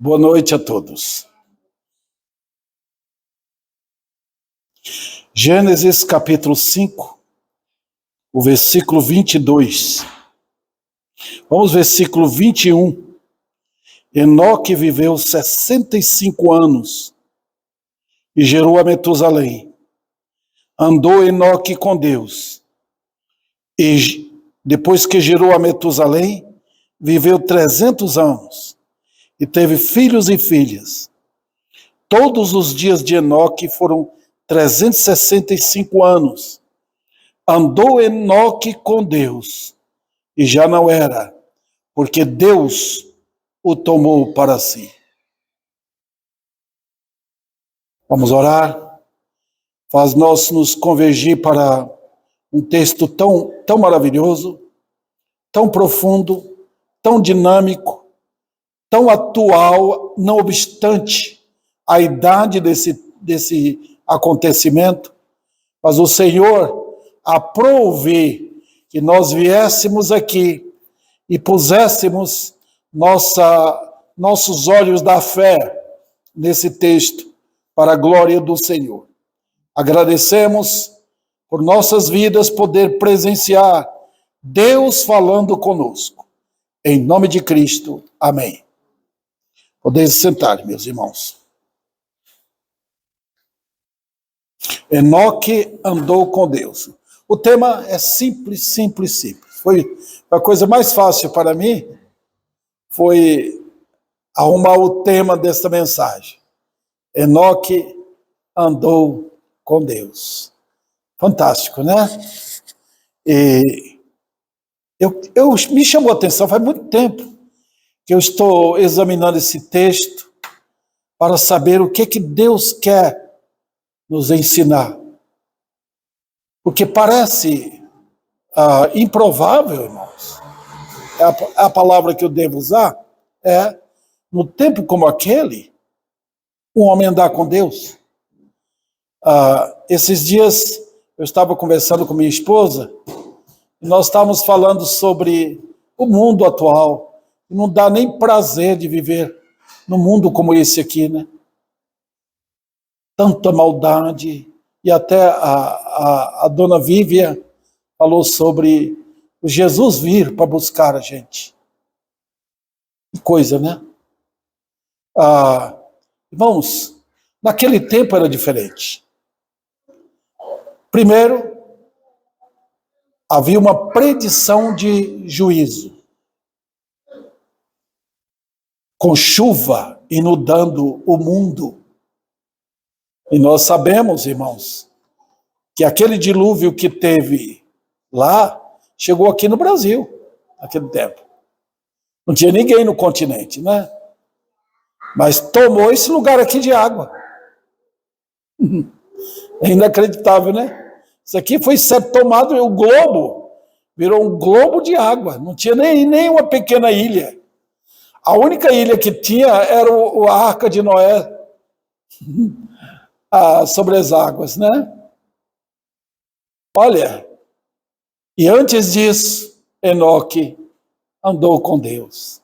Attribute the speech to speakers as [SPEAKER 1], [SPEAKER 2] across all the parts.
[SPEAKER 1] Boa noite a todos. Gênesis capítulo 5, o versículo 22. Vamos, versículo 21. Enoque viveu 65 anos e gerou a Metusalém. Andou Enoque com Deus. E depois que gerou a Metusalém, viveu 300 anos e teve filhos e filhas. Todos os dias de Enoque foram 365 anos. Andou Enoque com Deus e já não era, porque Deus o tomou para si. Vamos orar? Faz nós nos convergir para um texto tão maravilhoso, tão profundo, tão dinâmico, tão atual, não obstante a idade desse acontecimento, mas o Senhor aprove que nós viéssemos aqui e puséssemos nossos olhos da fé nesse texto, para a glória do Senhor. Agradecemos por nossas vidas poder presenciar Deus falando conosco. Em nome de Cristo, amém. Podem se sentar, meus irmãos. Enoque andou com Deus. O tema é simples. Foi a coisa mais fácil para mim, foi arrumar o tema desta mensagem. Enoque andou com Deus. Fantástico, né? E me chamou a atenção, faz muito tempo que eu estou examinando esse texto para saber o que Deus quer nos ensinar. Porque parece improvável, irmãos. A palavra que eu devo usar é, no tempo como aquele, um homem andar com Deus. Esses dias eu estava conversando com minha esposa e nós estávamos falando sobre o mundo atual. Não dá nem prazer de viver num mundo como esse aqui, né? Tanta maldade. E até a dona Vívia falou sobre o Jesus vir para buscar a gente. Que coisa, né? Irmãos, naquele tempo era diferente. Primeiro, havia uma predição de juízo, com chuva inundando o mundo. E nós sabemos, irmãos, que aquele dilúvio que teve lá, chegou aqui no Brasil, naquele tempo. Não tinha ninguém no continente, né? Mas tomou esse lugar aqui de água. É inacreditável, né? Isso aqui foi tomado, o globo virou um globo de água. Não tinha nem uma pequena ilha. A única ilha que tinha era a Arca de Noé sobre as águas, né? Olha, e antes disso, Enoque andou com Deus.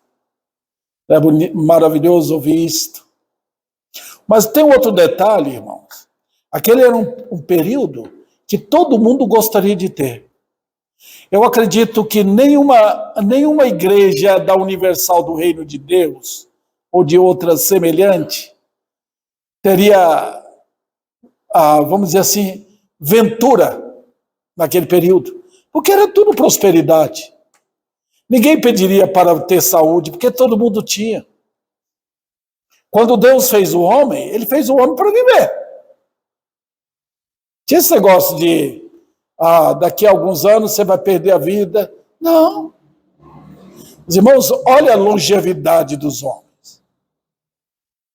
[SPEAKER 1] É maravilhoso ouvir isto. Mas tem outro detalhe, irmãos. Aquele era um período que todo mundo gostaria de ter. Eu acredito que nenhuma igreja da Universal do Reino de Deus, ou de outra semelhante, teria, vamos dizer assim, ventura naquele período. Porque era tudo prosperidade. Ninguém pediria para ter saúde, porque todo mundo tinha. Quando Deus fez o homem, ele fez o homem para viver. Tinha esse negócio de, daqui a alguns anos você vai perder a vida. Não. Os irmãos, olha a longevidade dos homens.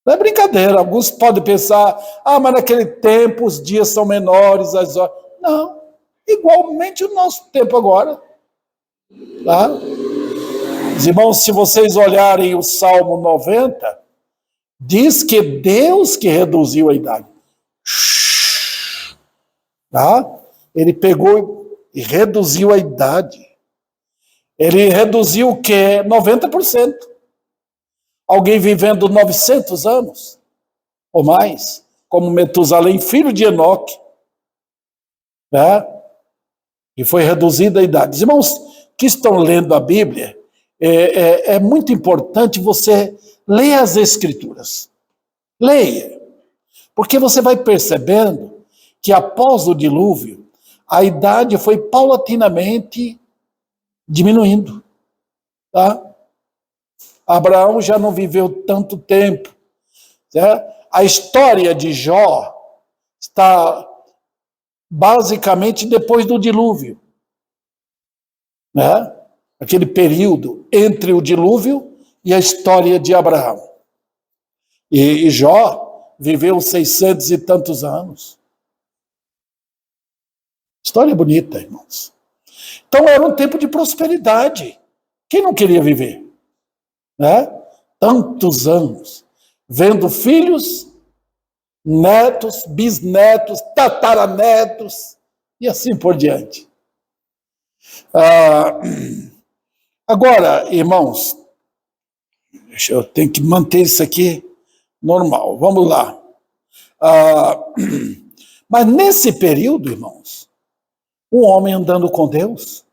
[SPEAKER 1] Não é brincadeira. Alguns podem pensar, mas naquele tempo os dias são menores, as horas. Não. Igualmente o nosso tempo agora. Tá? Os irmãos, se vocês olharem o Salmo 90, diz que Deus que reduziu a idade. Tá? Ele pegou e reduziu a idade. Ele reduziu o quê? 90%. alguém vivendo 900 anos ou mais, como Metusalém, filho de Enoque, né? E foi reduzida a idade. Os irmãos que estão lendo a Bíblia, é muito importante você ler as Escrituras. Leia, porque você vai percebendo que após o dilúvio, a idade foi paulatinamente diminuindo. Tá? Abraão já não viveu tanto tempo. Né? A história de Jó está basicamente depois do dilúvio. Né? Aquele período entre o dilúvio e a história de Abraão. E Jó viveu 600 e tantos anos. História bonita, irmãos. Então era um tempo de prosperidade. Quem não queria viver? Né? Tantos anos, vendo filhos, netos, bisnetos, tataranetos, e assim por diante. Agora, irmãos, eu tenho que manter isso aqui normal. Vamos lá. Mas nesse período, irmãos, um homem andando com Deus.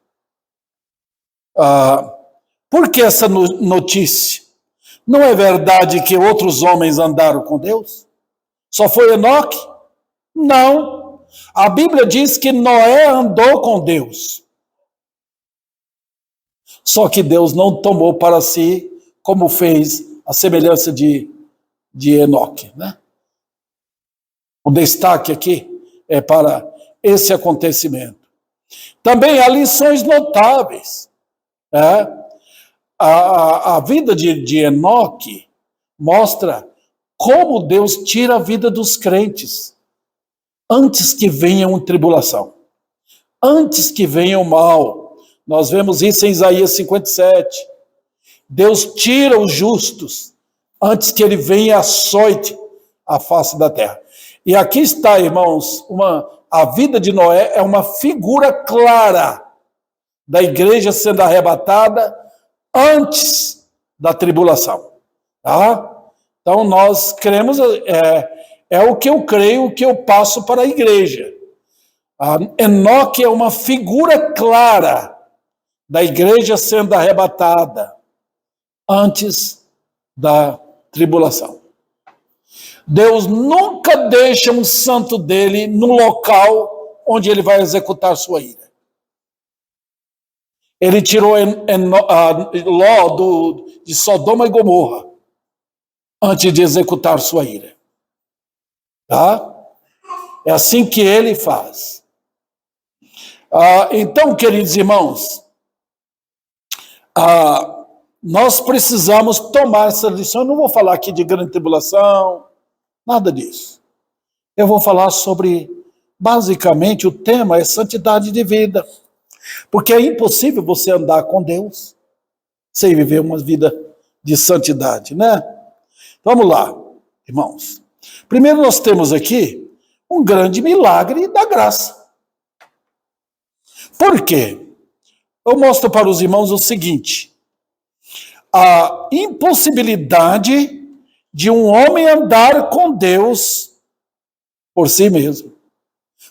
[SPEAKER 1] Por que essa notícia? Não é verdade que outros homens andaram com Deus? Só foi Enoque? Não. A Bíblia diz que Noé andou com Deus. Só que Deus não tomou para si, como fez a semelhança de Enoque, né? O destaque aqui é para esse acontecimento. Também há lições notáveis. A vida de Enoque mostra como Deus tira a vida dos crentes antes que venha uma tribulação, antes que venha o mal. Nós vemos isso em Isaías 57. Deus tira os justos antes que ele venha açoite a face da terra. E aqui está, irmãos, a vida de Noé é uma figura clara da igreja sendo arrebatada antes da tribulação. Tá? Então nós cremos, é o que eu creio, o que eu passo para a igreja. Enoque é uma figura clara da igreja sendo arrebatada antes da tribulação. Deus nunca deixa um santo dele no local onde ele vai executar sua ira. Ele tirou Ló de Sodoma e Gomorra antes de executar sua ira. Tá? É assim que ele faz. Então, queridos irmãos, nós precisamos tomar essa lição. Eu não vou falar aqui de grande tribulação, nada disso. Eu vou falar sobre, basicamente, o tema é santidade de vida. Porque é impossível você andar com Deus sem viver uma vida de santidade, né? Vamos lá, irmãos. Primeiro nós temos aqui um grande milagre da graça. Por quê? Eu mostro para os irmãos o seguinte: a impossibilidade de um homem andar com Deus por si mesmo.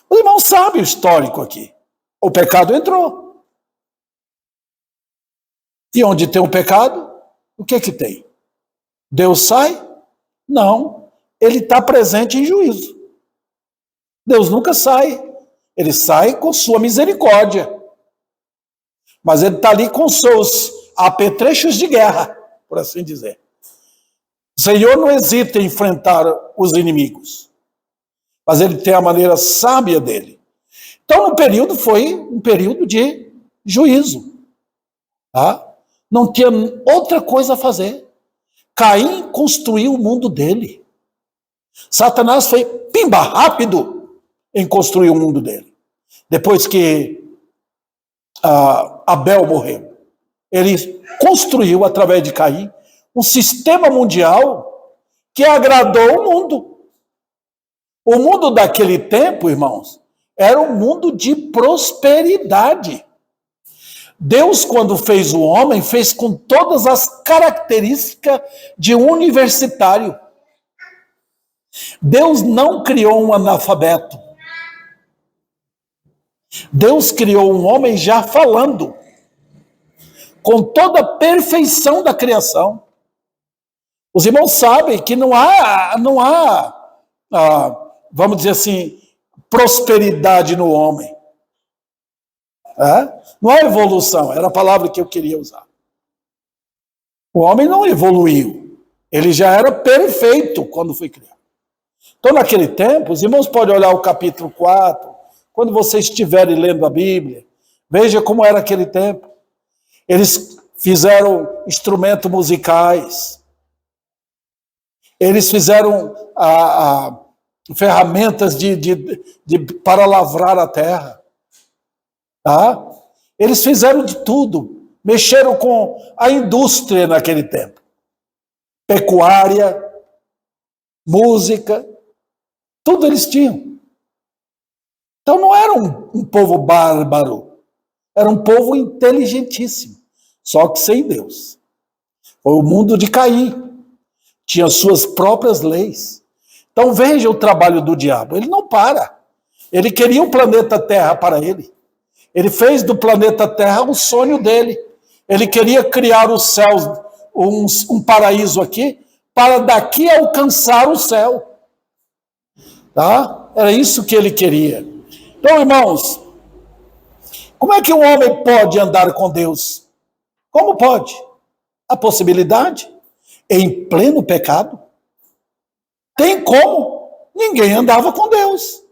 [SPEAKER 1] Os irmãos sabem o histórico aqui. O pecado entrou. E onde tem o pecado, o que tem? Deus sai? Não. Ele está presente em juízo. Deus nunca sai. Ele sai com sua misericórdia. Mas ele está ali com seus apetrechos de guerra, por assim dizer. O Senhor não hesita em enfrentar os inimigos. Mas ele tem a maneira sábia dele. Então, no período, foi um período de juízo. Tá? Não tinha outra coisa a fazer. Caim construiu o mundo dele. Satanás foi, pimba, rápido em construir o mundo dele. Depois que Abel morreu, ele construiu, através de Caim, um sistema mundial que agradou o mundo. O mundo daquele tempo, irmãos, era um mundo de prosperidade. Deus, quando fez o homem, fez com todas as características de um universitário. Deus não criou um analfabeto. Deus criou um homem já falando, com toda a perfeição da criação. Os irmãos sabem que não há, vamos dizer assim, prosperidade no homem. Não há evolução, era a palavra que eu queria usar. O homem não evoluiu, ele já era perfeito quando foi criado. Então, naquele tempo, os irmãos podem olhar o capítulo 4, quando vocês estiverem lendo a Bíblia, veja como era aquele tempo. Eles fizeram instrumentos musicais, eles fizeram ferramentas para lavrar a terra. Eles fizeram de tudo, mexeram com a indústria naquele tempo. Pecuária, música, tudo eles tinham. Então não era um povo bárbaro, era um povo inteligentíssimo, só que sem Deus. Foi o mundo de Caim, tinha suas próprias leis. Então veja o trabalho do diabo, ele não para. Ele queria o planeta Terra para ele. Ele fez do planeta Terra o sonho dele. Ele queria criar os céus, um paraíso aqui, para daqui alcançar o céu. Era isso que ele queria. Então, irmãos, como é que um homem pode andar com Deus? Como pode? A possibilidade? Em pleno pecado? Tem como? Ninguém andava com Deus.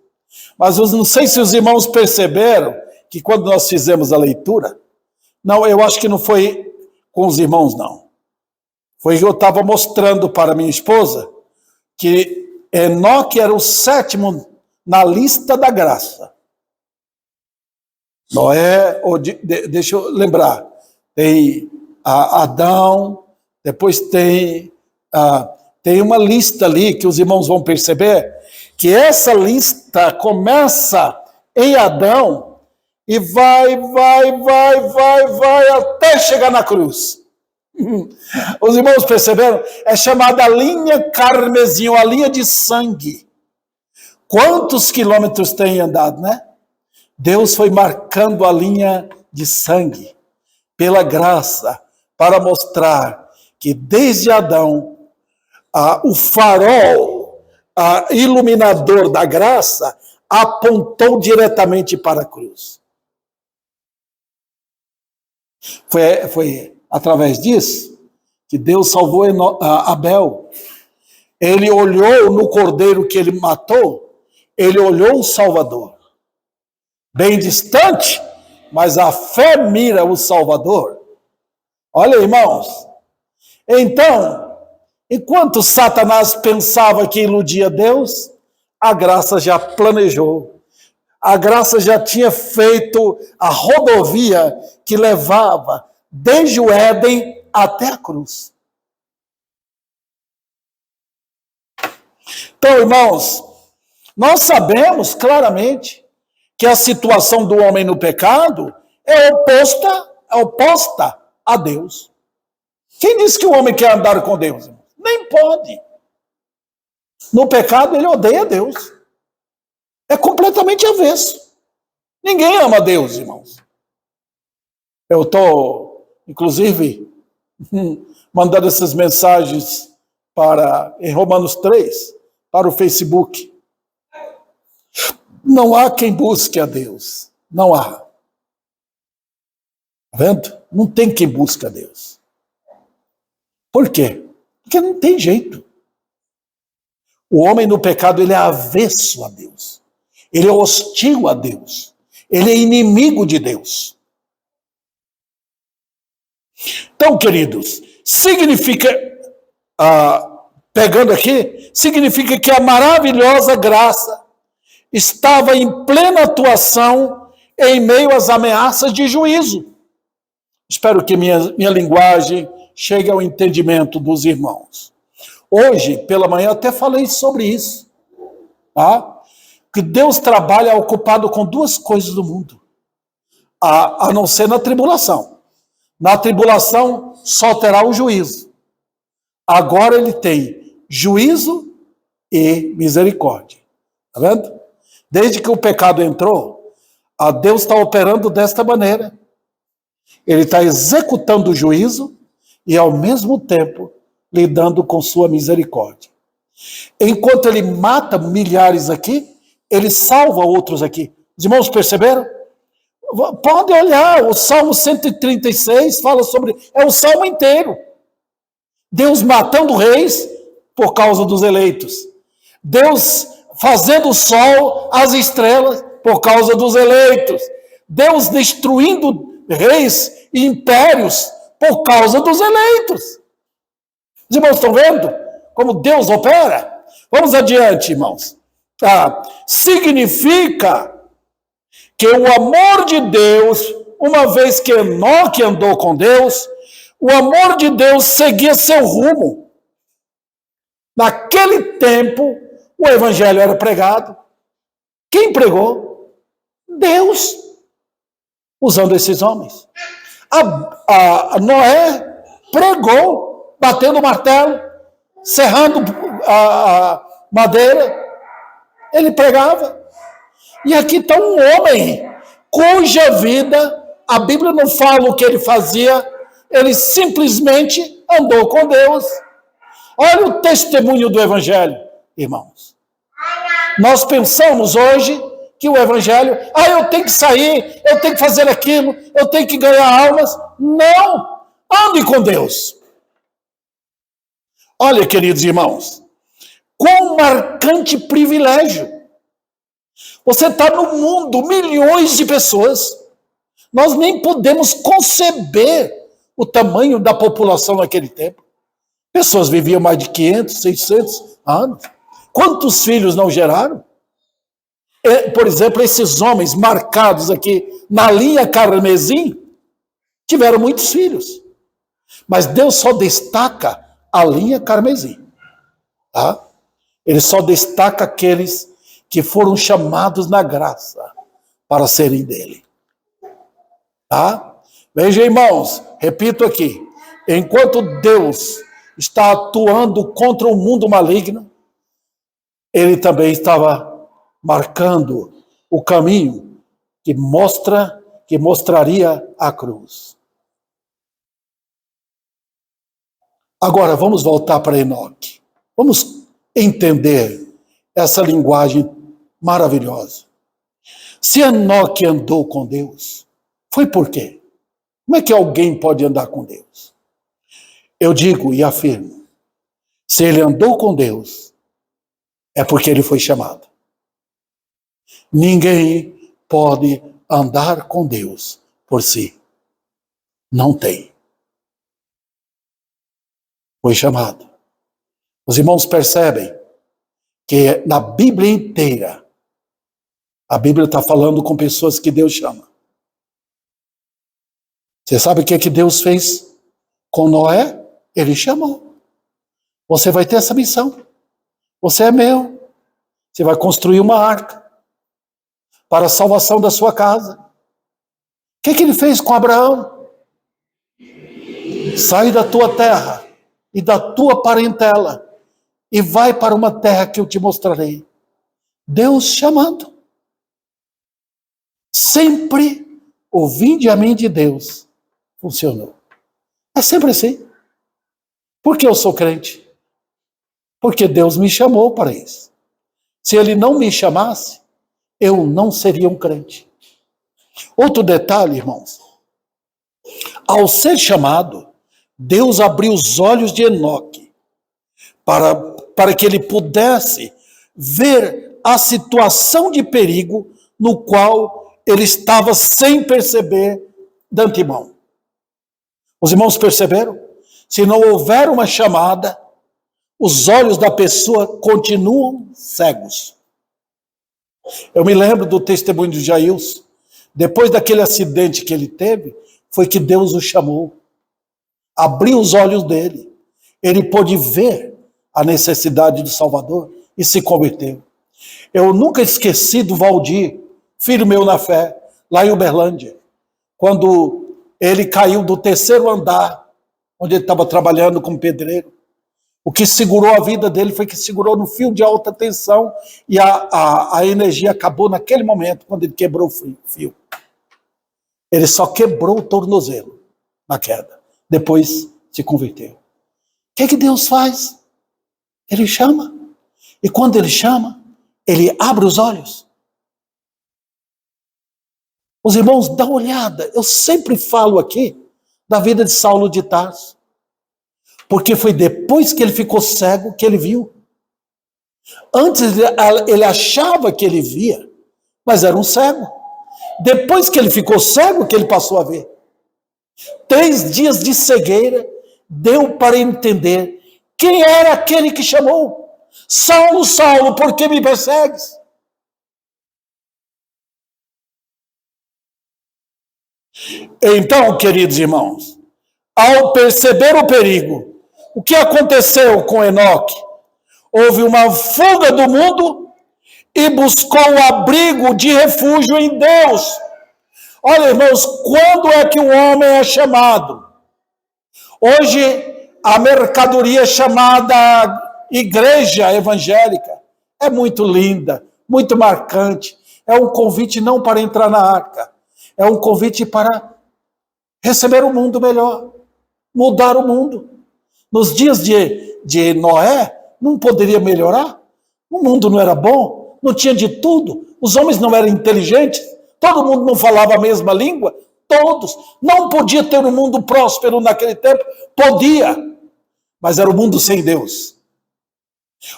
[SPEAKER 1] Mas eu não sei se os irmãos perceberam que quando nós fizemos a leitura, não, eu acho que não foi com os irmãos, não. Foi que eu estava mostrando para minha esposa que Enoque era o 7º na lista da graça. Noé, deixa eu lembrar, tem Adão, depois tem uma lista ali que os irmãos vão perceber, que essa lista começa em Adão e vai até chegar na cruz. Os irmãos perceberam? É chamada a linha carmesim, a linha de sangue. Quantos quilômetros tem andado, né? Deus foi marcando a linha de sangue pela graça para mostrar que desde Adão, o farol iluminador da graça apontou diretamente para a cruz. Foi através disso que Deus salvou Abel. Ele olhou no cordeiro que ele matou, ele olhou o Salvador. Bem distante, mas a fé mira o Salvador. Olha, irmãos. Então, enquanto Satanás pensava que iludia Deus, a graça já planejou. A graça já tinha feito a rodovia que levava desde o Éden até a cruz. Então, irmãos, nós sabemos claramente que a situação do homem no pecado é oposta a Deus. Quem disse que o homem quer andar com Deus? Nem pode. No pecado, ele odeia Deus. É completamente avesso. Ninguém ama Deus, irmãos. Eu estou, inclusive, mandando essas mensagens em Romanos 3, para o Facebook. Não há quem busque a Deus. Não há. Tá vendo? Não tem quem busque a Deus. Por quê? Porque não tem jeito. O homem no pecado, ele é avesso a Deus. Ele é hostil a Deus. Ele é inimigo de Deus. Então, queridos, significa, pegando aqui, significa que a maravilhosa graça estava em plena atuação em meio às ameaças de juízo. Espero que minha linguagem chegue ao entendimento dos irmãos. Hoje, pela manhã, até falei sobre isso. Que Deus trabalha ocupado com duas coisas do mundo: a não ser na tribulação. Na tribulação só terá o juízo. Agora ele tem juízo e misericórdia. Está vendo? Desde que o pecado entrou, a Deus está operando desta maneira. Ele está executando o juízo e, ao mesmo tempo, lidando com sua misericórdia. Enquanto ele mata milhares aqui, ele salva outros aqui. Os irmãos perceberam? Pode olhar, o Salmo 136 fala sobre... É o Salmo inteiro. Deus matando reis por causa dos eleitos. Deus fazendo o sol, as estrelas, por causa dos eleitos. Deus destruindo reis e impérios por causa dos eleitos. Os irmãos estão vendo como Deus opera? Vamos adiante, irmãos. Significa que o amor de Deus, uma vez que Enoque andou com Deus, o amor de Deus seguia seu rumo. Naquele tempo, o evangelho era pregado. Quem pregou? Deus, usando esses homens. Noé pregou, batendo martelo, serrando a madeira. Ele pregava. E aqui está um homem cuja vida, a Bíblia não fala o que ele fazia, ele simplesmente andou com Deus. Olha o testemunho do evangelho, irmãos. Nós pensamos hoje que o evangelho, eu tenho que sair, eu tenho que fazer aquilo, eu tenho que ganhar almas. Não! Ande com Deus. Olha, queridos irmãos, quão marcante privilégio. Você está no mundo, milhões de pessoas. Nós nem podemos conceber o tamanho da população naquele tempo. Pessoas viviam mais de 500, 600 anos. Quantos filhos não geraram? Por exemplo, esses homens marcados aqui na linha carmesim tiveram muitos filhos. Mas Deus só destaca a linha carmesim. Tá? Ele só destaca aqueles que foram chamados na graça para serem dele. Tá? Veja, irmãos, repito aqui, enquanto Deus está atuando contra o mundo maligno, ele também estava marcando o caminho que mostraria a cruz. Agora, vamos voltar para Enoque. Vamos entender essa linguagem maravilhosa. Se Enoque andou com Deus, foi por quê? Como é que alguém pode andar com Deus? Eu digo e afirmo, se ele andou com Deus, é porque ele foi chamado. Ninguém pode andar com Deus por si. Não tem. Foi chamado. Os irmãos percebem que na Bíblia inteira, a Bíblia está falando com pessoas que Deus chama. Você sabe o que Deus fez com Noé? Ele chamou. Você vai ter essa missão. Você é meu. Você vai construir uma arca para a salvação da sua casa. O que ele fez com Abraão? Sai da tua terra e da tua parentela e vai para uma terra que eu te mostrarei. Deus chamando. Sempre o vinde a mim de Deus funcionou. É sempre assim. Por que eu sou crente? Porque Deus me chamou para isso. Se ele não me chamasse, eu não seria um crente. Outro detalhe, irmãos. Ao ser chamado, Deus abriu os olhos de Enoque para que ele pudesse ver a situação de perigo no qual ele estava sem perceber de antemão. Os irmãos perceberam? Se não houver uma chamada, os olhos da pessoa continuam cegos. Eu me lembro do testemunho de Jailson. Depois daquele acidente que ele teve, foi que Deus o chamou. Abriu os olhos dele. Ele pôde ver a necessidade do Salvador e se converteu. Eu nunca esqueci do Valdir, filho meu na fé, lá em Uberlândia. quando ele caiu do terceiro andar, onde ele estava trabalhando como pedreiro. O que segurou a vida dele foi que segurou no fio de alta tensão e a energia acabou naquele momento, quando ele quebrou o fio. Ele só quebrou o tornozelo na queda. Depois se converteu. O que Deus faz? Ele chama. E quando ele chama, ele abre os olhos. Os irmãos, dá uma olhada. Eu sempre falo aqui da vida de Saulo de Tarso. Porque foi depois que ele ficou cego que ele viu. Antes ele achava que ele via, mas era um cego. Depois que ele ficou cego que ele passou a ver. 3 dias de cegueira deu para entender quem era aquele que chamou. Saulo, Saulo, por que me persegues? Então, queridos irmãos, ao perceber o perigo, o que aconteceu com Enoque? Houve uma fuga do mundo e buscou o abrigo de refúgio em Deus. Olha, irmãos, quando é que o homem é chamado? Hoje, a mercadoria chamada igreja evangélica é muito linda, muito marcante. É um convite não para entrar na arca, é um convite para receber um mundo melhor, mudar o mundo. Nos dias de Noé, não poderia melhorar? O mundo não era bom, não tinha de tudo, os homens não eram inteligentes, todo mundo não falava a mesma língua, todos. Não podia ter um mundo próspero naquele tempo, podia, mas era um mundo sem Deus.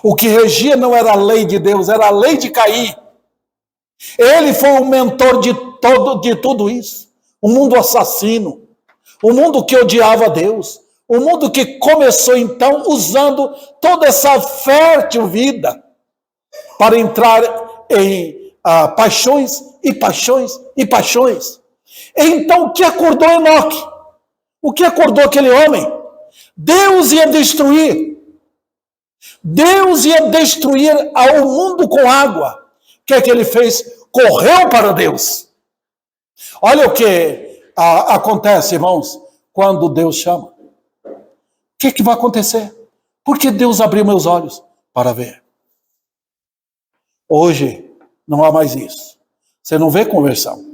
[SPEAKER 1] O que regia não era a lei de Deus, era a lei de Caim. Ele foi o mentor de tudo isso. Um mundo assassino, um mundo que odiava Deus, um mundo que começou então usando toda essa fértil vida para entrar em paixões e paixões e paixões. Então o que acordou Enoque? O que acordou aquele homem? Deus ia destruir. Deus ia destruir ao mundo com água. O que é que ele fez? Correu para Deus. Olha o que acontece, irmãos, quando Deus chama. O que é que vai acontecer? Porque Deus abriu meus olhos para ver. Hoje não há mais isso. Você não vê conversão.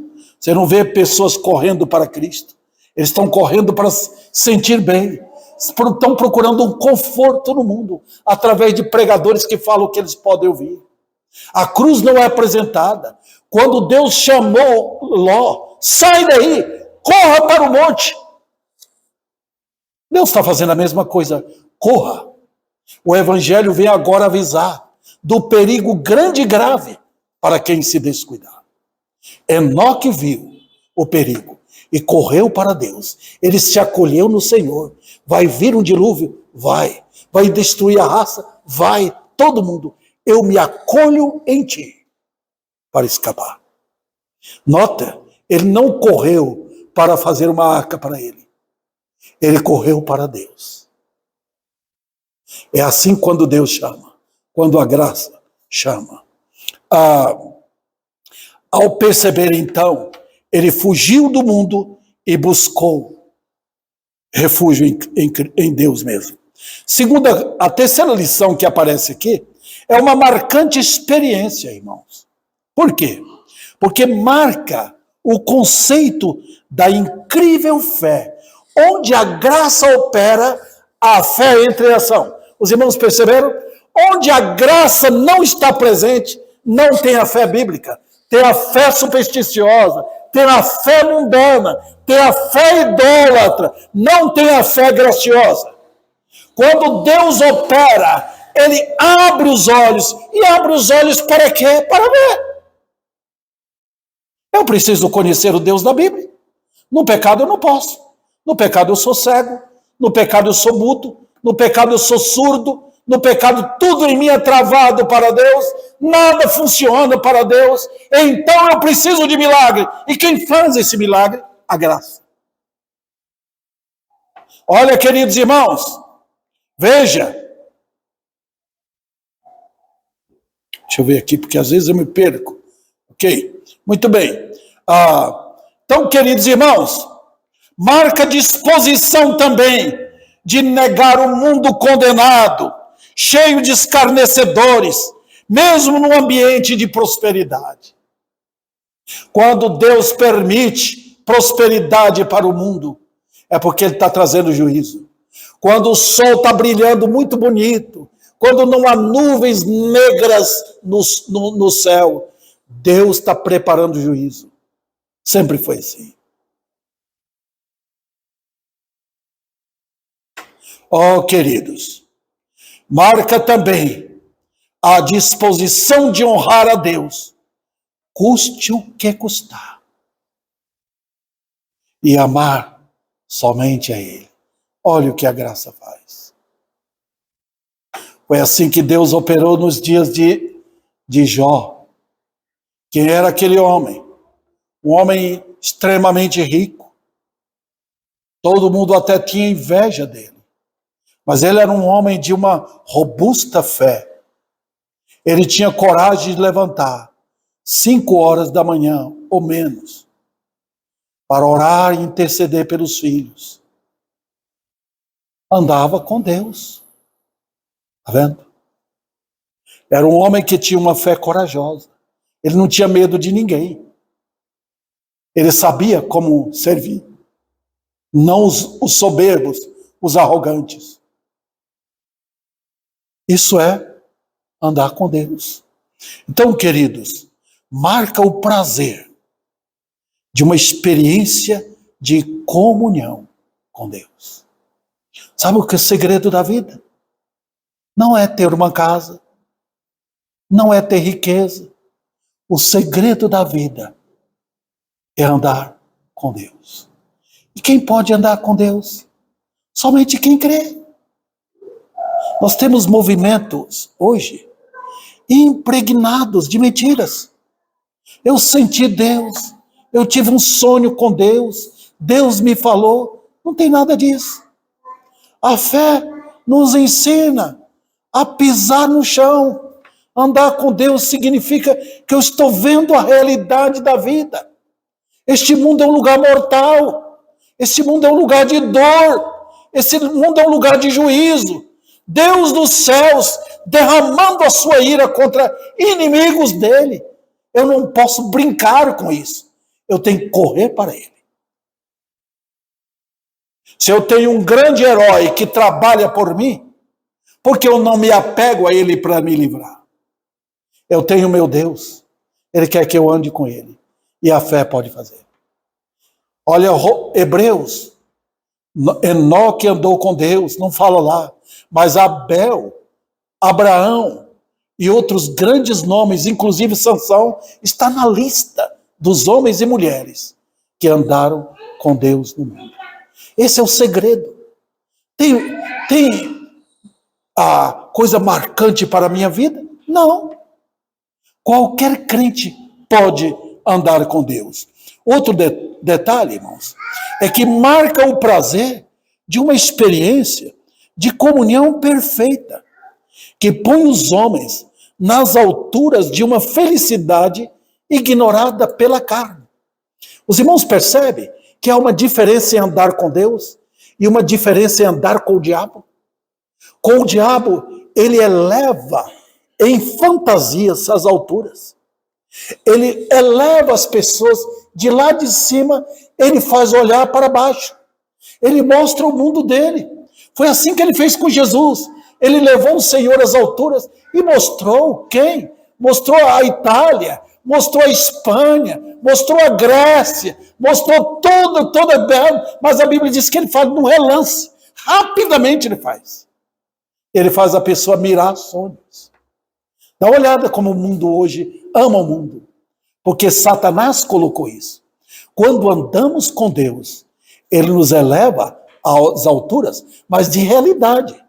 [SPEAKER 1] Você não vê pessoas correndo para Cristo. Eles estão correndo para se sentir bem. Estão procurando um conforto no mundo através de pregadores que falam o que eles podem ouvir. A cruz não é apresentada. Quando Deus chamou Ló, sai daí, corra para o monte. Deus está fazendo a mesma coisa, corra. O evangelho vem agora avisar do perigo grande e grave para quem se descuidar. Enoque viu o perigo e correu para Deus. Ele se acolheu no Senhor. Vai vir um dilúvio? Vai. Vai destruir a raça? Vai. Todo mundo. Eu me acolho em ti para escapar. Nota, ele não correu para fazer uma arca para ele. Ele correu para Deus. É assim quando Deus chama, quando a graça chama. Ao perceber então, ele fugiu do mundo e buscou refúgio em Deus mesmo. Segunda, a terceira lição que aparece aqui é uma marcante experiência, irmãos. Por quê? Porque marca o conceito da incrível fé. Onde a graça opera, a fé entra em ação. Os irmãos perceberam? Onde a graça não está presente, não tem a fé bíblica. Tem a fé supersticiosa, tem a fé mundana, tem a fé idólatra, não tem a fé graciosa. Quando Deus opera, Ele abre os olhos. E abre os olhos para quê? Para ver. Eu preciso conhecer o Deus da Bíblia. No pecado eu não posso. No pecado eu sou cego. No pecado eu sou mudo. No pecado eu sou surdo. No pecado tudo em mim é travado para Deus. Nada funciona para Deus. Então eu preciso de milagre. E quem faz esse milagre? A graça. Olha, queridos irmãos. Veja. Deixa eu ver aqui, porque às vezes eu me perco. Ok? Muito bem. Então, queridos irmãos, marca disposição também de negar o mundo condenado, cheio de escarnecedores, mesmo no ambiente de prosperidade. Quando Deus permite prosperidade para o mundo, é porque Ele está trazendo juízo. Quando o sol está brilhando muito bonito, quando não há nuvens negras no céu, Deus está preparando juízo. Sempre foi assim. Queridos, marca também a disposição de honrar a Deus, custe o que custar, e amar somente a Ele. Olha o que a graça faz. Foi assim que Deus operou nos dias de Jó. Quem era aquele homem? Um homem extremamente rico. Todo mundo até tinha inveja dele. Mas ele era um homem de uma robusta fé. Ele tinha coragem de levantar 5 horas da manhã ou menos para orar e interceder pelos filhos. Andava com Deus. Está vendo? Era um homem que tinha uma fé corajosa. Ele não tinha medo de ninguém. Ele sabia como servir. Não os soberbos, os arrogantes. Isso é andar com Deus. Então, queridos, marca o prazer de uma experiência de comunhão com Deus. Sabe o que é o segredo da vida? Não é ter uma casa, não é ter riqueza. O segredo da vida é andar com Deus. E quem pode andar com Deus? Somente quem crê. Nós temos movimentos hoje impregnados de mentiras. Eu senti Deus, eu tive um sonho com Deus, Deus me falou. Não tem nada disso. A fé nos ensina a pisar no chão. Andar com Deus significa que eu estou vendo a realidade da vida. Este mundo é um lugar mortal. Este mundo é um lugar de dor. Este mundo é um lugar de juízo. Deus dos céus derramando a sua ira contra inimigos dele. Eu não posso brincar com isso. Eu tenho que correr para ele. Se eu tenho um grande herói que trabalha por mim, porque eu não me apego a ele para me livrar? Eu tenho meu Deus. Ele quer que eu ande com ele. E a fé pode fazer. Olha, Hebreus. Enoque andou com Deus, não fala lá. Mas Abel, Abraão e outros grandes nomes, inclusive Sansão, está na lista dos homens e mulheres que andaram com Deus no mundo. Esse é o segredo. Tem a coisa marcante para a minha vida? Não. Qualquer crente pode andar com Deus. Outro detalhe, irmãos, é que marca o prazer de uma experiência de comunhão perfeita, que põe os homens nas alturas de uma felicidade ignorada pela carne. Os irmãos percebem que há uma diferença em andar com Deus e uma diferença em andar com o diabo? Com o diabo, ele eleva em fantasias as alturas. Ele eleva as pessoas de lá de cima, ele faz olhar para baixo. Ele mostra o mundo dele. Foi assim que ele fez com Jesus. Ele levou o Senhor às alturas e mostrou quem? Mostrou a Itália, mostrou a Espanha, mostrou a Grécia, mostrou toda, mas a Bíblia diz que ele faz num relance. Rapidamente ele faz. Ele faz a pessoa mirar sonhos. Dá uma olhada como o mundo hoje ama o mundo. Porque Satanás colocou isso. Quando andamos com Deus, ele nos eleva às alturas, mas de realidade.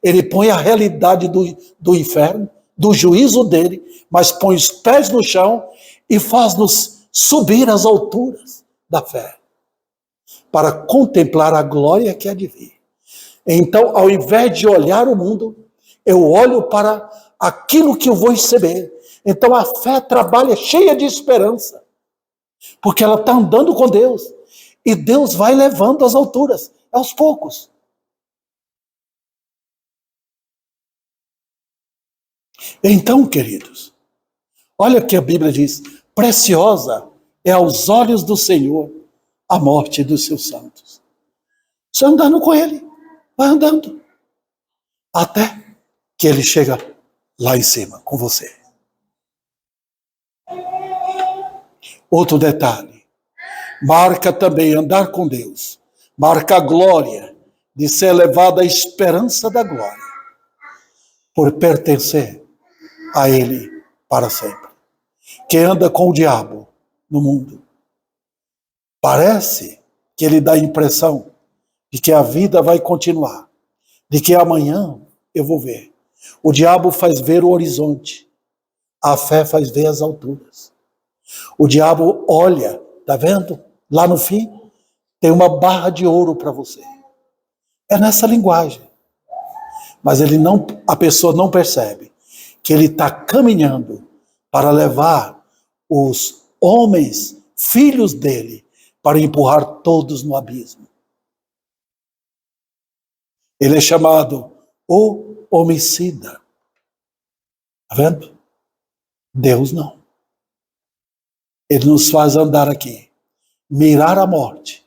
[SPEAKER 1] Ele põe a realidade do inferno, do juízo dele, mas põe os pés no chão e faz-nos subir às alturas da fé, para contemplar a glória que há de vir. Então, ao invés de olhar o mundo, eu olho para aquilo que eu vou receber. Então, a fé trabalha cheia de esperança. Porque ela está andando com Deus. E Deus vai levando às alturas, aos poucos. Então, queridos, olha o que a Bíblia diz: preciosa é aos olhos do Senhor a morte dos seus santos. Você andando com ele, vai andando, até que ele chega lá em cima com você. Outro detalhe, marca também andar com Deus, marca a glória de ser levada à esperança da glória, por pertencer a ele para sempre. Quem anda com o diabo no mundo, parece que ele dá a impressão de que a vida vai continuar, de que amanhã eu vou ver. O diabo faz ver o horizonte, a fé faz ver as alturas. O diabo olha, tá vendo? Lá no fim, tem uma barra de ouro para você. É nessa linguagem. Mas a pessoa não percebe que ele está caminhando para levar os homens, filhos dele, para empurrar todos no abismo. Ele é chamado o homicida. Está vendo? Deus não. Ele nos faz andar aqui, mirar a morte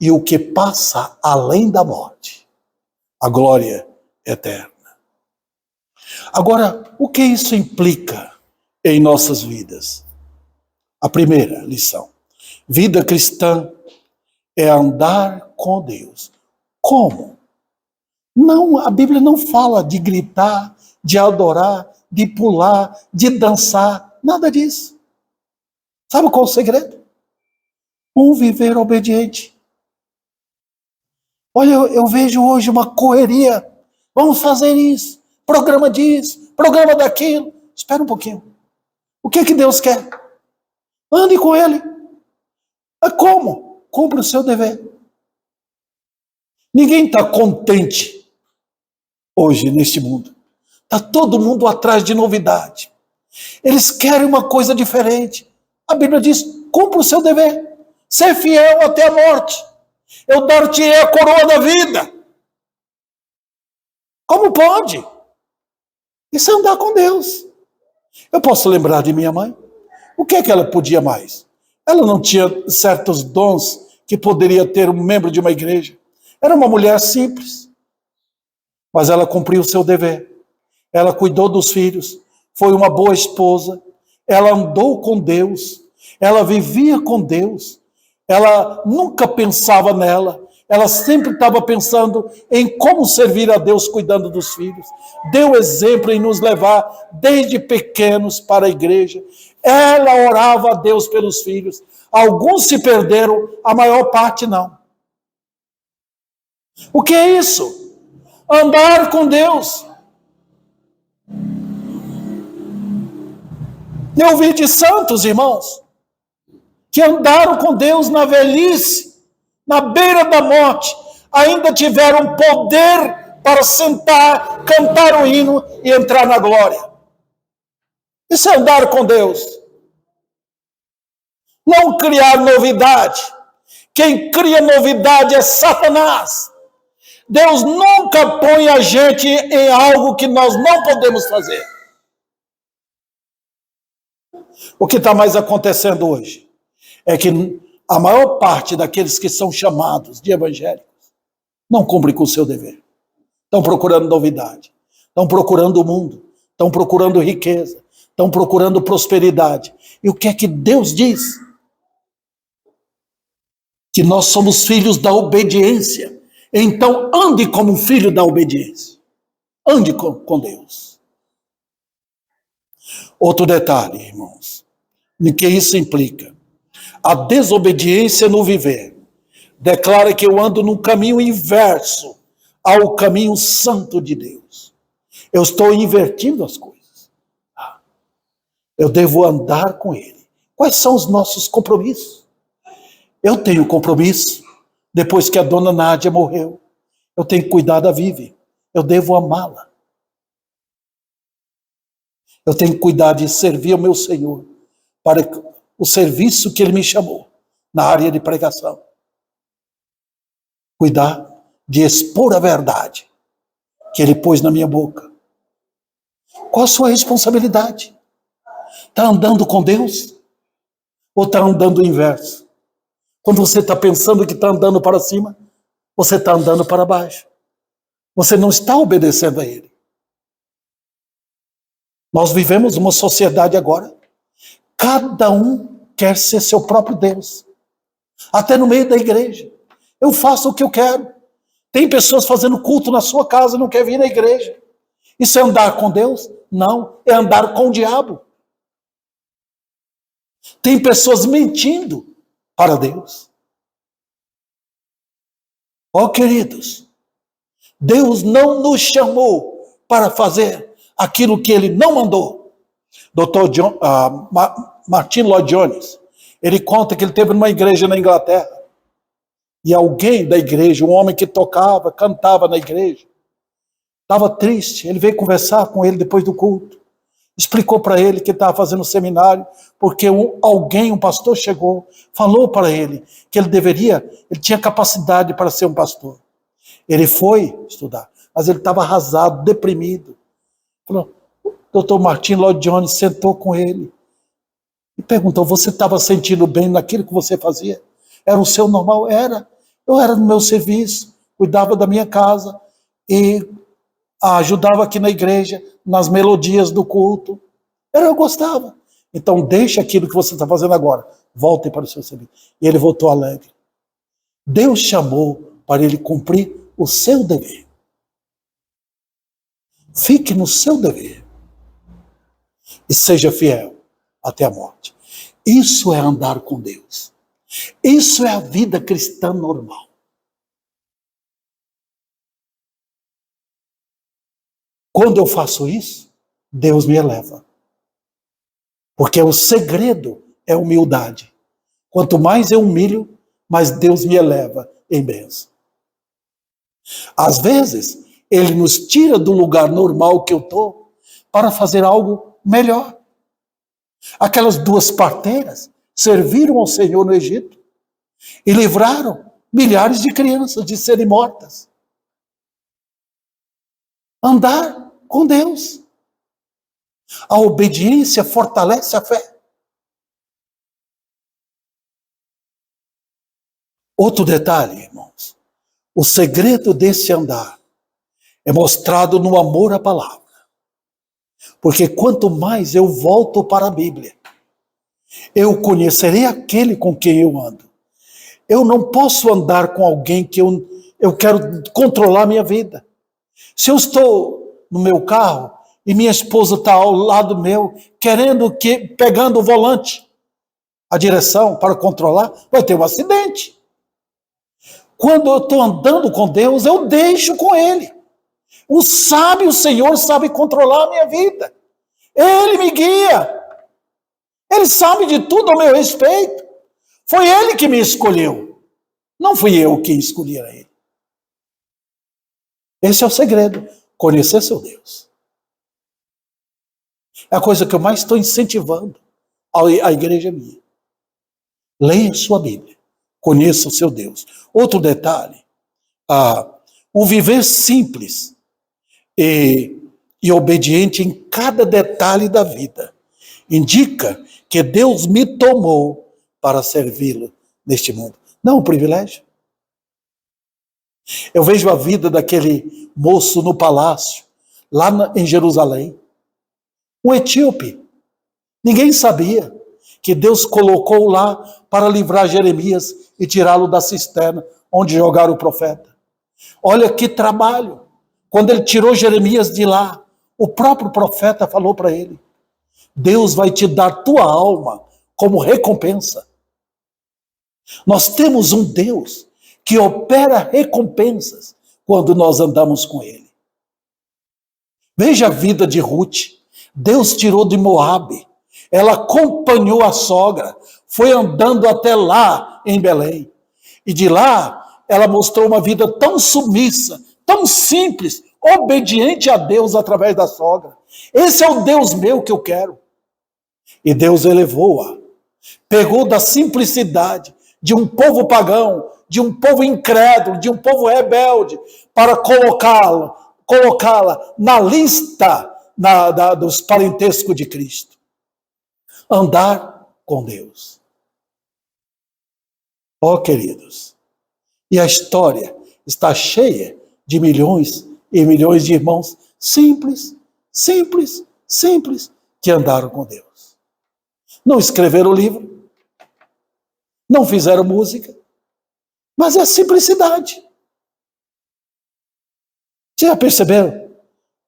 [SPEAKER 1] e o que passa além da morte, a glória eterna. Agora, o que isso implica em nossas vidas? A primeira lição: vida cristã é andar com Deus. Como? Não, a Bíblia não fala de gritar, de adorar, de pular, de dançar, nada disso. Sabe qual é o segredo? Viver obediente. Olha, eu vejo hoje uma correria. Vamos fazer isso, programa disso, programa daquilo. Espera um pouquinho. O que Deus quer? Ande com Ele. Como? Cumpra o seu dever. Ninguém está contente hoje neste mundo. Está todo mundo atrás de novidade. Eles querem uma coisa diferente. A Bíblia diz: cumpra o seu dever. Ser fiel até a morte. Eu dar-te-ei a coroa da vida. Como pode? Isso é andar com Deus. Eu posso lembrar de minha mãe. O que é que ela podia mais? Ela não tinha certos dons que poderia ter um membro de uma igreja. Era uma mulher simples. Mas ela cumpriu o seu dever. Ela cuidou dos filhos. Foi uma boa esposa. Ela andou com Deus. Ela vivia com Deus. Ela nunca pensava nela. Ela sempre estava pensando em como servir a Deus cuidando dos filhos. Deu exemplo em nos levar desde pequenos para a igreja. Ela orava a Deus pelos filhos. Alguns se perderam, a maior parte não. O que é isso? Andar com Deus. Eu vi de santos, irmãos, que andaram com Deus na velhice, na beira da morte, ainda tiveram poder para sentar, cantar o hino e entrar na glória. Isso é andar com Deus. Não criar novidade. Quem cria novidade é Satanás. Deus nunca põe a gente em algo que nós não podemos fazer. O que está mais acontecendo hoje é que a maior parte daqueles que são chamados de evangélicos não cumprem com o seu dever. Estão procurando novidade, estão procurando o mundo, estão procurando riqueza, estão procurando prosperidade. E o que é que Deus diz? Que nós somos filhos da obediência. Então ande como um filho da obediência. Ande com Deus. Outro detalhe, irmãos, o que isso implica? A desobediência no viver declara que eu ando num caminho inverso ao caminho santo de Deus. Eu estou invertindo as coisas. Eu devo andar com Ele. Quais são os nossos compromissos? Eu tenho compromisso. Depois que a dona Nádia morreu, eu tenho que cuidar da Vivi. Eu devo amá-la. Eu tenho que cuidar de servir ao meu Senhor, para o serviço que ele me chamou na área de pregação. Cuidar de expor a verdade que ele pôs na minha boca. Qual a sua responsabilidade? Está andando com Deus? Ou está andando o inverso? Quando você está pensando que está andando para cima, você está andando para baixo. Você não está obedecendo a Ele. Nós vivemos uma sociedade agora. Cada um quer ser seu próprio Deus. Até no meio da igreja. Eu faço o que eu quero. Tem pessoas fazendo culto na sua casa e não quer vir na igreja. Isso é andar com Deus? Não, é andar com o diabo. Tem pessoas mentindo para Deus. Ó, queridos, Deus não nos chamou para fazer aquilo que Ele não mandou. Dr. Martin Lloyd Jones, ele conta que ele esteve numa igreja na Inglaterra. E alguém da igreja, um homem que tocava, cantava na igreja, estava triste. Ele veio conversar com ele depois do culto. Explicou para ele que estava fazendo seminário, porque um pastor chegou, falou para ele que ele tinha capacidade para ser um pastor. Ele foi estudar, mas ele estava arrasado, deprimido. Falou, o Dr. Martin Lloyd Jones sentou com ele e perguntou, você estava sentindo bem naquilo que você fazia? Era o seu normal? Era. Eu era no meu serviço, cuidava da minha casa e ajudava aqui na igreja, nas melodias do culto. Eu gostava. Então deixa aquilo que você está fazendo agora. Volte para o seu serviço. E ele voltou alegre. Deus chamou para ele cumprir o seu dever. Fique no seu dever. E seja fiel até a morte. Isso é andar com Deus. Isso é a vida cristã normal. Quando eu faço isso, Deus me eleva. Porque o segredo é humildade. Quanto mais eu humilho, mais Deus me eleva em bênção. Às vezes, Ele nos tira do lugar normal que eu estou para fazer algo melhor. Aquelas 2 parteiras serviram ao Senhor no Egito e livraram milhares de crianças de serem mortas. Andar com Deus. A obediência fortalece a fé. Outro detalhe, irmãos. O segredo desse andar é mostrado no amor à palavra. Porque quanto mais eu volto para a Bíblia, eu conhecerei aquele com quem eu ando. Eu não posso andar com alguém que eu quero controlar a minha vida. Se eu estou no meu carro e minha esposa está ao lado meu, pegando o volante, a direção para controlar, vai ter um acidente. Quando eu estou andando com Deus, eu deixo com Ele. O Senhor sabe controlar a minha vida. Ele me guia. Ele sabe de tudo a meu respeito. Foi Ele que me escolheu. Não fui eu que escolhi a Ele. Esse é o segredo. Conhecer seu Deus. É a coisa que eu mais estou incentivando a igreja minha. Leia sua Bíblia. Conheça o seu Deus. Outro detalhe. O viver simples e obediente em cada detalhe da vida indica que Deus me tomou para servi-lo neste mundo. Não um privilégio. Eu vejo a vida daquele moço no palácio, lá em Jerusalém. Um etíope. Ninguém sabia que Deus colocou lá para livrar Jeremias e tirá-lo da cisterna onde jogaram o profeta. Olha que trabalho. Quando ele tirou Jeremias de lá, o próprio profeta falou para ele, Deus vai te dar tua alma como recompensa. Nós temos um Deus que opera recompensas quando nós andamos com Ele. Veja a vida de Ruth. Deus tirou de Moabe. Ela acompanhou a sogra, foi andando até lá em Belém. E de lá, ela mostrou uma vida tão submissa, tão simples, obediente a Deus através da sogra. Esse é o Deus meu que eu quero. E Deus elevou-a. Pegou da simplicidade de um povo pagão, de um povo incrédulo, de um povo rebelde, para colocá-la na lista dos parentescos de Cristo. Andar com Deus. Ó, queridos, e a história está cheia de milhões e milhões de irmãos simples, que andaram com Deus. Não escreveram livro, não fizeram música, mas é simplicidade. Você já percebeu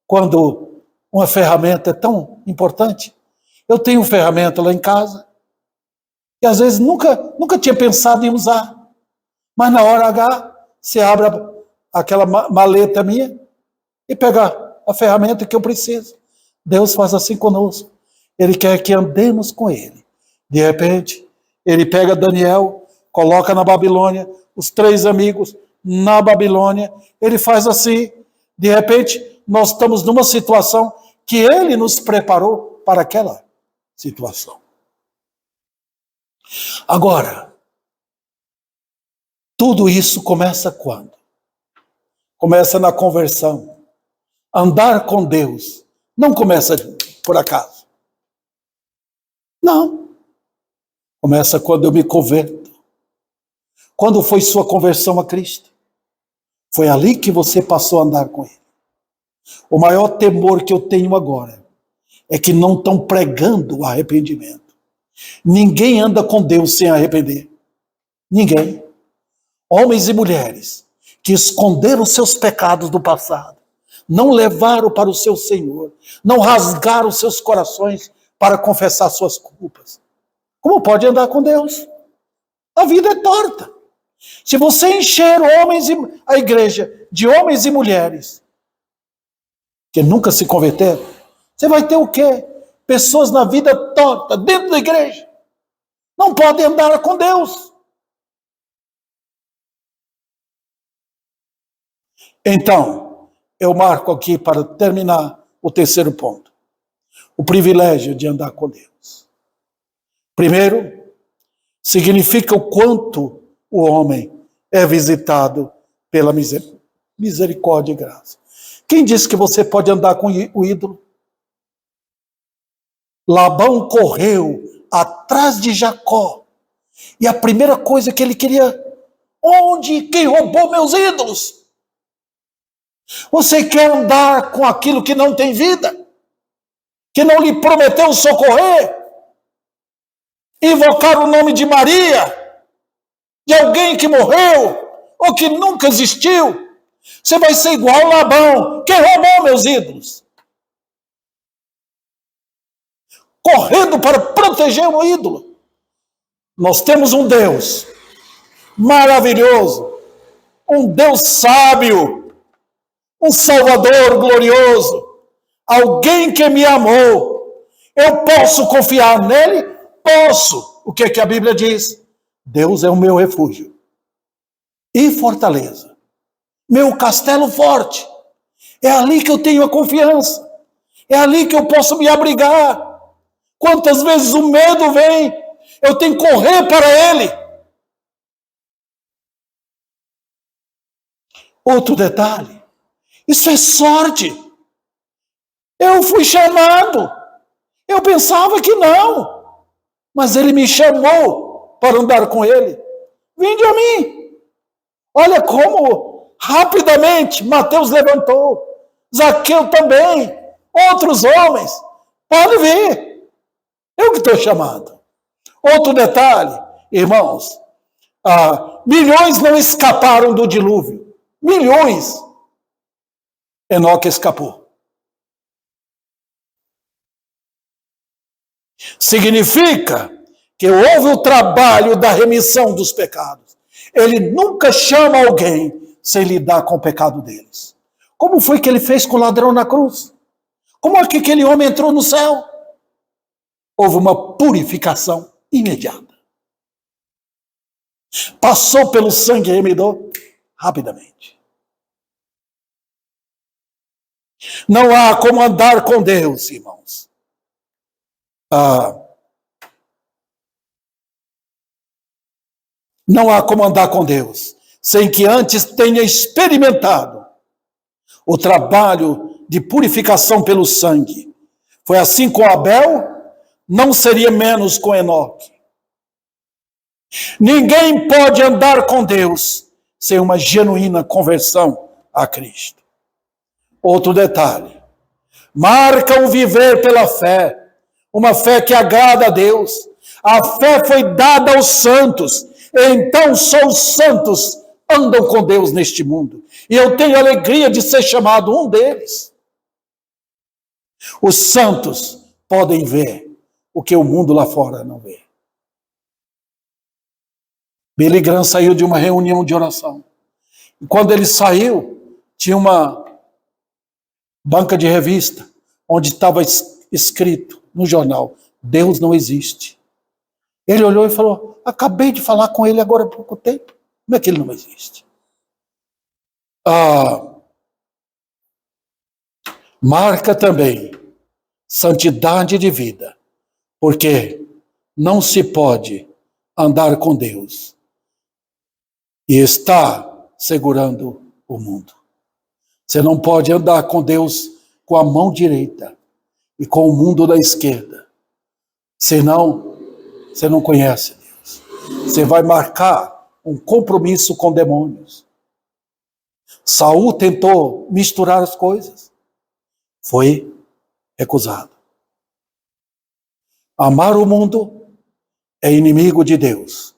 [SPEAKER 1] quando uma ferramenta é tão importante? Eu tenho uma ferramenta lá em casa, que às vezes nunca tinha pensado em usar, mas na hora H, você abre aquela maleta minha e pega a ferramenta que eu preciso. Deus faz assim conosco. Ele quer que andemos com Ele. De repente, Ele pega Daniel, coloca na Babilônia, os 3 amigos na Babilônia. Ele faz assim. De repente, nós estamos numa situação que Ele nos preparou para aquela situação. Agora, tudo isso começa quando? Começa na conversão. Andar com Deus não começa por acaso. Não. Começa quando eu me converto. Quando foi sua conversão a Cristo? Foi ali que você passou a andar com Ele. O maior temor que eu tenho agora é que não estão pregando o arrependimento. Ninguém anda com Deus sem arrepender. Ninguém. Homens e mulheres que esconderam seus pecados do passado, não levaram para o seu Senhor, não rasgaram seus corações para confessar suas culpas. Como pode andar com Deus? A vida é torta. Se você encher a igreja de homens e mulheres que nunca se converteram, você vai ter o quê? Pessoas na vida torta, dentro da igreja. Não podem andar com Deus. Então, eu marco aqui para terminar o terceiro ponto. O privilégio de andar com Deus. Primeiro, significa o quanto o homem é visitado pela misericórdia e graça. Quem disse que você pode andar com o ídolo? Labão correu atrás de Jacó. E a primeira coisa que ele queria, quem roubou meus ídolos? Você quer andar com aquilo que não tem vida? Que não lhe prometeu socorrer? Invocar o nome de Maria? De alguém que morreu? Ou que nunca existiu? Você vai ser igual Labão. Quem roubou meus ídolos? Correndo para proteger o ídolo. Nós temos um Deus maravilhoso, um Deus sábio, um Salvador glorioso, alguém que me amou. Eu posso confiar nele? Posso. O que é que a Bíblia diz? Deus é o meu refúgio e fortaleza, meu castelo forte. É ali que eu tenho a confiança. É ali que eu posso me abrigar. Quantas vezes o medo vem, eu tenho que correr para ele. Outro detalhe, isso é sorte. Eu fui chamado. Eu pensava que não, mas ele me chamou para andar com ele. Vinde a mim. Olha como rapidamente Mateus levantou, Zaqueu também, outros homens. Pode ver. Eu que estou chamado. Outro detalhe, irmãos, milhões não escaparam do dilúvio. Milhões. Enoque escapou. Significa que houve o trabalho da remissão dos pecados. Ele nunca chama alguém sem lidar com o pecado deles. Como foi que ele fez com o ladrão na cruz? Como é que aquele homem entrou no céu? Houve uma purificação imediata. Passou pelo sangue remidor rapidamente. Não há como andar com Deus, irmãos, Não há como andar com Deus sem que antes tenha experimentado o trabalho de purificação pelo sangue. Foi assim com Abel, não seria menos com Enoque. Ninguém pode andar com Deus sem uma genuína conversão a Cristo. Outro detalhe, marca o viver pela fé, uma fé que agrada a Deus. A fé foi dada aos santos, então só os santos andam com Deus neste mundo. E eu tenho a alegria de ser chamado um deles. Os santos podem ver o que o mundo lá fora não vê. Billy Graham saiu de uma reunião de oração. E quando ele saiu, tinha uma banca de revista, onde estava escrito no jornal, Deus não existe. Ele olhou e falou, acabei de falar com ele agora há pouco tempo. Como é que ele não existe? Marca também santidade de vida, porque não se pode andar com Deus e estar segurando o mundo. Você não pode andar com Deus com a mão direita e com o mundo da esquerda. Senão, você não conhece Deus. Você vai marcar um compromisso com demônios. Saul tentou misturar as coisas. Foi recusado. Amar o mundo é inimigo de Deus.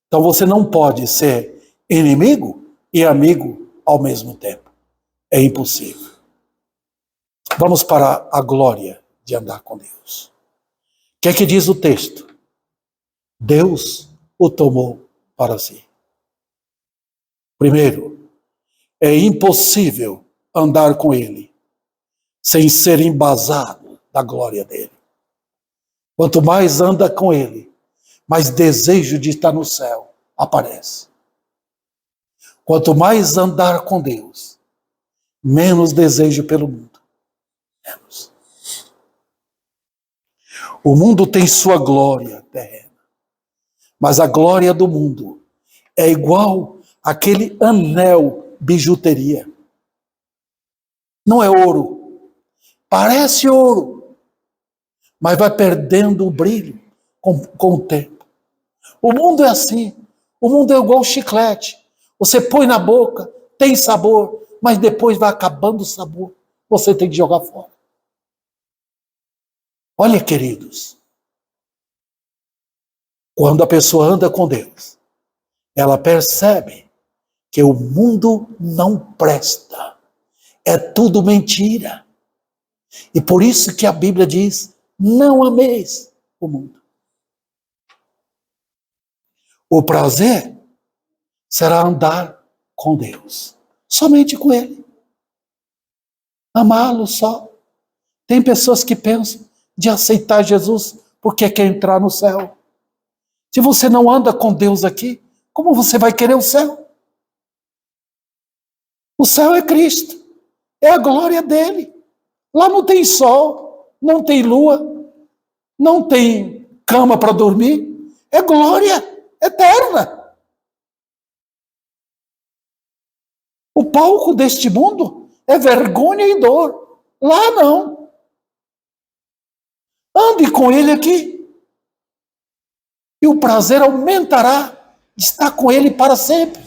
[SPEAKER 1] Então você não pode ser inimigo e amigo ao mesmo tempo. É impossível. Vamos para a glória de andar com Deus. O que é que diz o texto? Deus o tomou para si. Primeiro, é impossível andar com Ele sem ser embasado da glória dele. Quanto mais anda com Ele, mais desejo de estar no céu aparece. Quanto mais andar com Deus, menos desejo pelo mundo. Menos. O mundo tem sua glória terrena, mas a glória do mundo é igual àquele anel bijuteria. Não é ouro. Parece ouro, mas vai perdendo o brilho com o tempo. O mundo é assim. O mundo é igual chiclete. Você põe na boca, tem sabor, mas depois vai acabando o sabor. Você tem que jogar fora. Olha, queridos, quando a pessoa anda com Deus, ela percebe que o mundo não presta. É tudo mentira. E por isso que a Bíblia diz, não ameis o mundo. O prazer será andar com Deus. Somente com Ele. Amá-lo só. Tem pessoas que pensam de aceitar Jesus porque quer entrar no céu. Se você não anda com Deus aqui, como você vai querer o céu? O céu é Cristo. É a glória dele. Lá não tem sol, não tem lua, não tem cama para dormir. É glória eterna. O palco deste mundo é vergonha e dor. Lá não. Ande com ele aqui. E o prazer aumentará de estar com ele para sempre.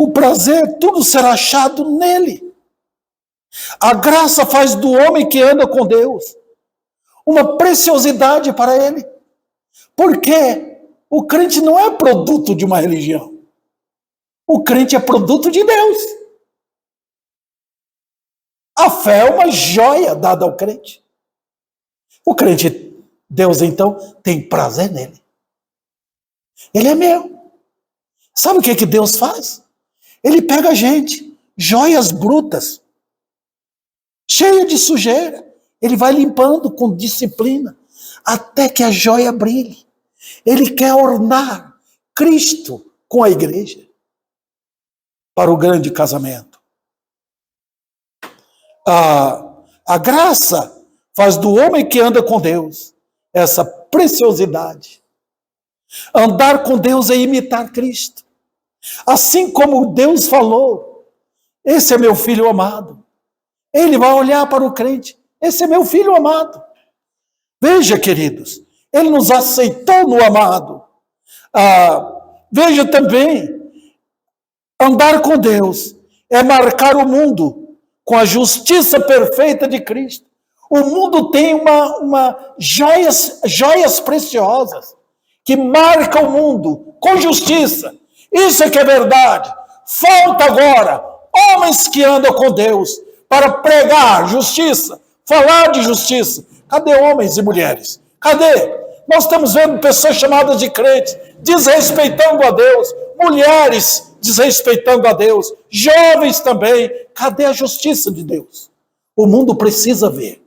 [SPEAKER 1] O prazer, tudo será achado nele. A graça faz do homem que anda com Deus uma preciosidade para ele. Porque o crente não é produto de uma religião. O crente é produto de Deus. A fé é uma joia dada ao crente. O crente, Deus então, tem prazer nele. Ele é meu. Sabe o que Deus faz? Ele pega a gente, joias brutas, cheia de sujeira. Ele vai limpando com disciplina, até que a joia brilhe. Ele quer ornar Cristo com a igreja para o grande casamento. A graça faz do homem que anda com Deus essa preciosidade. Andar com Deus é imitar Cristo. Assim como Deus falou, esse é meu filho amado. Ele vai olhar para o crente, esse é meu filho amado. Veja, queridos, ele nos aceitou no amado. Veja também, andar com Deus é marcar o mundo com a justiça perfeita de Cristo. O mundo tem uma joias preciosas que marcam o mundo com justiça. Isso é que é verdade. Falta agora homens que andam com Deus para pregar justiça, falar de justiça. Cadê homens e mulheres? Cadê? Nós estamos vendo pessoas chamadas de crentes desrespeitando a Deus, mulheres desrespeitando a Deus, jovens também. Cadê a justiça de Deus? O mundo precisa ver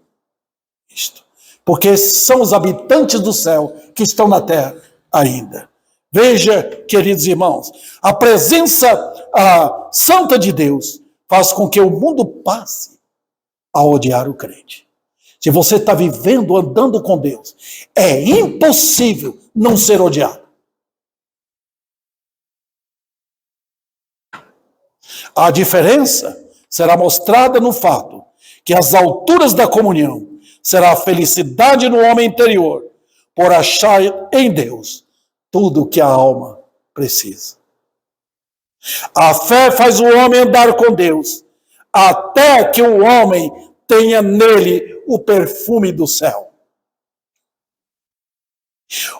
[SPEAKER 1] isto, porque são os habitantes do céu que estão na terra ainda. Veja, queridos irmãos, a presença santa de Deus faz com que o mundo passe a odiar o crente. Se você está vivendo, andando com Deus, é impossível não ser odiado. A diferença será mostrada no fato que as alturas da comunhão será a felicidade no homem interior, por achar em Deus tudo o que a alma precisa. A fé faz o homem andar com Deus, até que o homem tenha nele o perfume do céu.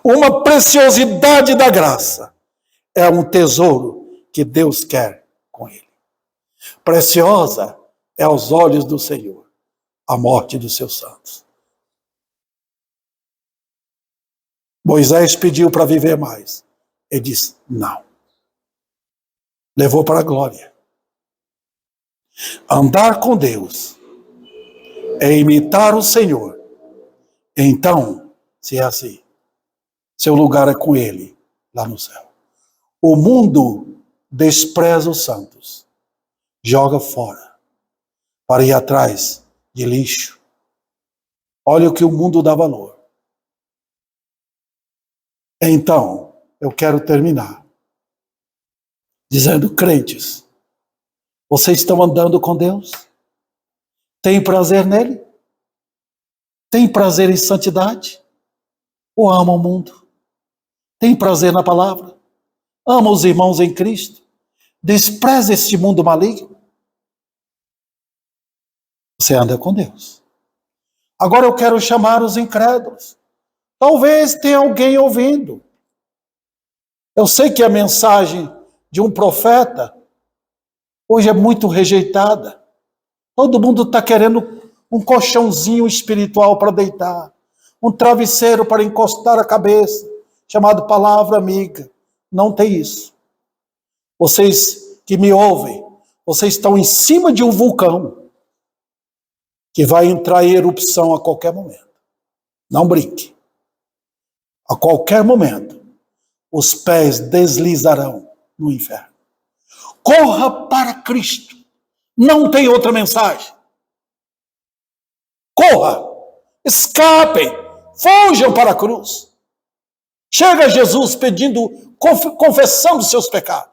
[SPEAKER 1] Uma preciosidade da graça é um tesouro que Deus quer com ele. Preciosa é aos olhos do Senhor a morte dos seus santos. Moisés pediu para viver mais. Ele disse, não. Levou para a glória. Andar com Deus é imitar o Senhor. Então, se é assim, seu lugar é com Ele, lá no céu. O mundo despreza os santos, joga fora, para ir atrás de lixo. Olha o que o mundo dá valor. Então, eu quero terminar dizendo, crentes, vocês estão andando com Deus? Tem prazer nele? Tem prazer em santidade? Ou ama o mundo? Tem prazer na palavra? Ama os irmãos em Cristo? Despreza este mundo maligno? Você anda com Deus. Agora eu quero chamar os incrédulos. Talvez tenha alguém ouvindo. Eu sei que a mensagem de um profeta hoje é muito rejeitada. Todo mundo está querendo um colchãozinho espiritual para deitar, um travesseiro para encostar a cabeça, chamado palavra amiga. Não tem isso. Vocês que me ouvem, vocês estão em cima de um vulcão que vai entrar em erupção a qualquer momento. Não brinque. A qualquer momento, os pés deslizarão no inferno. Corra para Cristo. Não tem outra mensagem. Corra, escapem, fujam para a cruz. Chega Jesus pedindo, confessando seus pecados.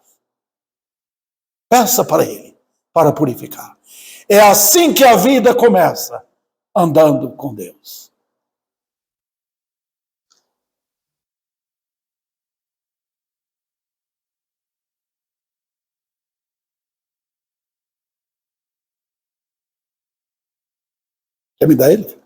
[SPEAKER 1] Peça para Ele, para purificar. É assim que a vida começa, andando com Deus. Quer me dar ele?